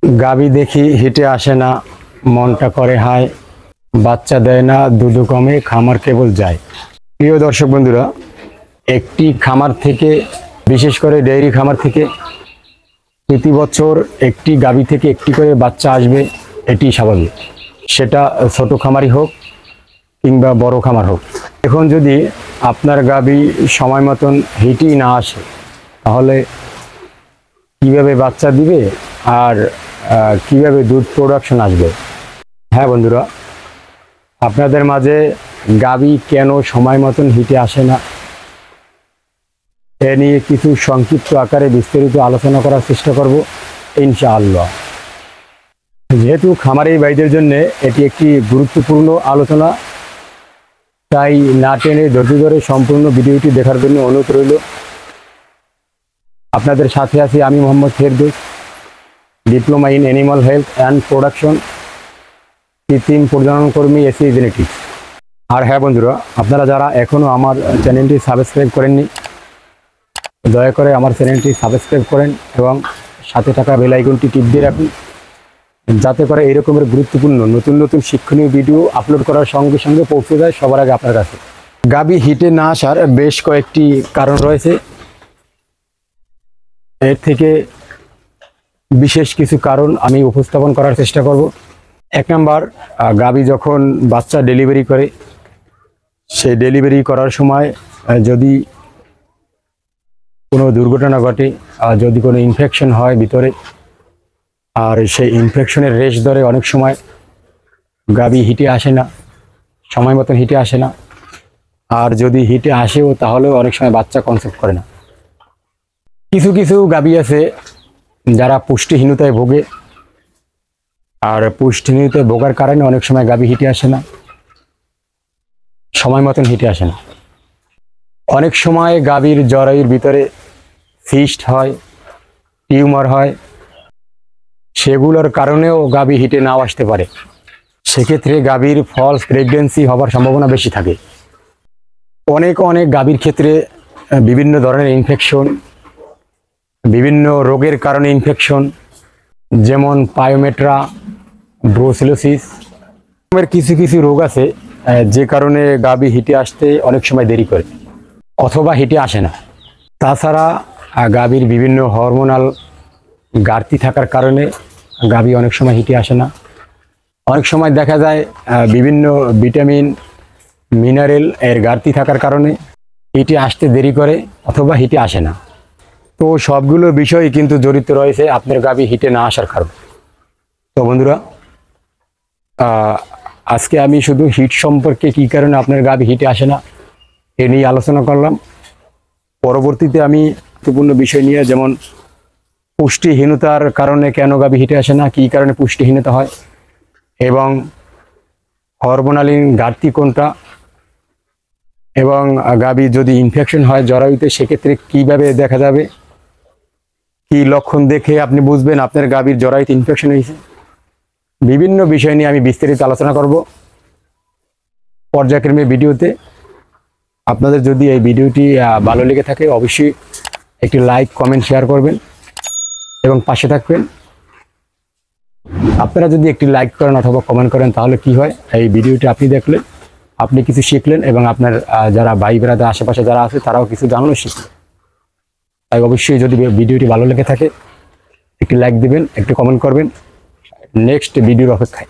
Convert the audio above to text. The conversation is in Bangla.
গাভী দেখি হিটে আসে না, মনটা করে হায়, বাচ্চা দেয় না, দুধ কমে, খামার কেবল যায়। প্রিয় দর্শক বন্ধুরা, একটি খামার থেকে, বিশেষ করে ডেইরি খামার থেকে প্রতি বছর একটি গাভী থেকে একটি করে বাচ্চা আসবে, এটি স্বাভাবিক। সেটা ছোট খামারই হোক কিংবা বড় খামার হোক। এখন যদি আপনার গাভী সময় মতন হিটই না আসে, তাহলে কিভাবে বাচ্চা দিবে আর কিভাবে দুধ প্রোডাকশন আসবে? হ্যাঁ বন্ধুরা, আপনাদের মাঝে গাভী কেন সময় মতন হিটে আসে না এ নিয়ে কিছু সংক্ষিপ্ত আকারে বিস্তারিত আলোচনা করার চেষ্টা করব ইনশাআল্লাহ। যেহেতু খামারি ভাইদের জন্য এটি একটি গুরুত্বপূর্ণ আলোচনা, তাই না টেনে ধৈর্য ধরে সম্পূর্ণ ভিডিওটি দেখার জন্য অনুরোধ রইল। আপনাদের সাথে আছি আমি Mohammad Ferdous, diploma in animal health and production, কৃত্রিম প্রজনন কর্মী, এসি জেনেটিক্স। আর হ্যাঁ বন্ধুরা, আপনারা যারা এখনও আমার চ্যানেলটি সাবস্ক্রাইব করেননি, দয়া করে আমার চ্যানেলটি সাবস্ক্রাইব করেন এবং সাথে থাকা বেল আইকনটি টিপ দিয়ে রাখুন, যাতে করে এই রকমের গুরুত্বপূর্ণ নতুন নতুন শিক্ষণীয় ভিডিও আপলোড করার সঙ্গে সঙ্গে পৌঁছে যায় সবার আগে আপনার কাছে। গাভী হিটে না আসার বেশ কয়েকটি কারণ রয়েছে। এর থেকে বিশেষ কিছু কারণ আমি উপস্থাপন করার চেষ্টা করব। এক নাম্বার, গাভী যখন বাচ্চা ডেলিভারি করে, সেই ডেলিভারি করার সময় যদি কোনো দুর্ঘটনা ঘটে, যদি কোনো ইনফেকশন হয় ভিতরে, আর সেই ইনফেকশনের রেশ ধরে অনেক সময় গাভী হিটে আসে না, সময় মতন হিটে আসে না। আর যদি হিটে আসেও, তাহলেও অনেক সময় বাচ্চা কনসেপ্ট করে না। কিছু কিছু গাভী আছে যারা পুষ্টিহীনতায় ভোগে, আর পুষ্টিহীনতায় ভোগার কারণে অনেক সময় গাভী হিটে আসে না, সময় মতন হিটে আসে না। অনেক সময় গাভীর জরায়ুর ভিতরে সিস্ট হয়, টিউমার হয়, সেগুলোর কারণেও গাভী হিটে নাও আসতে পারে। সেক্ষেত্রে গাভীর ফলস প্রেগন্যান্সি হবার সম্ভাবনা বেশি থাকে। অনেক গাভীর ক্ষেত্রে বিভিন্ন ধরনের ইনফেকশন, বিভিন্ন রোগের কারণে ইনফেকশন, যেমন পায়োমেট্রা, ব্রুসেলোসিস, কিছু কিছু রোগ আছে যে কারণে গাভী হিটে আসতে অনেক সময় দেরি করে অথবা হিটে আসে না। তাছাড়া গাভীর বিভিন্ন হরমোনাল ঘাটতি থাকার কারণে গাভী অনেক সময় হিটে আসে না। অনেক সময় দেখা যায় বিভিন্ন ভিটামিন, মিনারেল এর ঘাটতি থাকার কারণে হিটে আসতে দেরি করে অথবা হিটে আসে না। তো সবগুলো বিষয় কিন্তু জড়িত রয়েছে আপনার গাভী হিটে না আসার কারণ। তো বন্ধুরা, আজকে আমি শুধু হিট সম্পর্কে, কী কারণে আপনার গাভী হিটে আসে না এ নিয়ে আলোচনা করলাম। পরবর্তীতে আমি গুরুত্বপূর্ণ বিষয় নিয়ে, যেমন পুষ্টিহীনতার কারণে কেন গাভী হিটে আসে না, কী কারণে পুষ্টিহীনতা হয়, এবং হরমোনালিন ঘাটতি কোনটা, এবং গাভী যদি ইনফেকশন হয় জরায়ুতে, সেক্ষেত্রে কীভাবে দেখা যাবে, কী লক্ষণ দেখে আপনি বুঝবেন আপনার গাভীর জরায়ুতে ইনফেকশন হয়েছে, বিভিন্ন বিষয় নিয়ে আমি বিস্তারিত আলোচনা করব পর্যায়ক্রমে ভিডিওতে। আপনাদের যদি এই ভিডিওটি ভালো লেগে থাকে, অবশ্যই একটি লাইক, কমেন্ট, শেয়ার করবেন এবং পাশে থাকবেন। আপনারা যদি একটি লাইক করেন অথবা কমেন্ট করেন, তাহলে কি হয়, এই ভিডিওটি আপনি দেখলেন, আপনি কিছু শিখলেন এবং আপনার যারা ভাই ব্রাদার আশেপাশে যারা আছে তারাও কিছু জানলো, শিখলেন। তাই অবশ্যই যদি ভিডিওটি ভালো লেগে থাকে একটি লাইক দিবেন, একটি কমেন্ট করবেন। নেক্সট ভিডিওর অপেক্ষায়।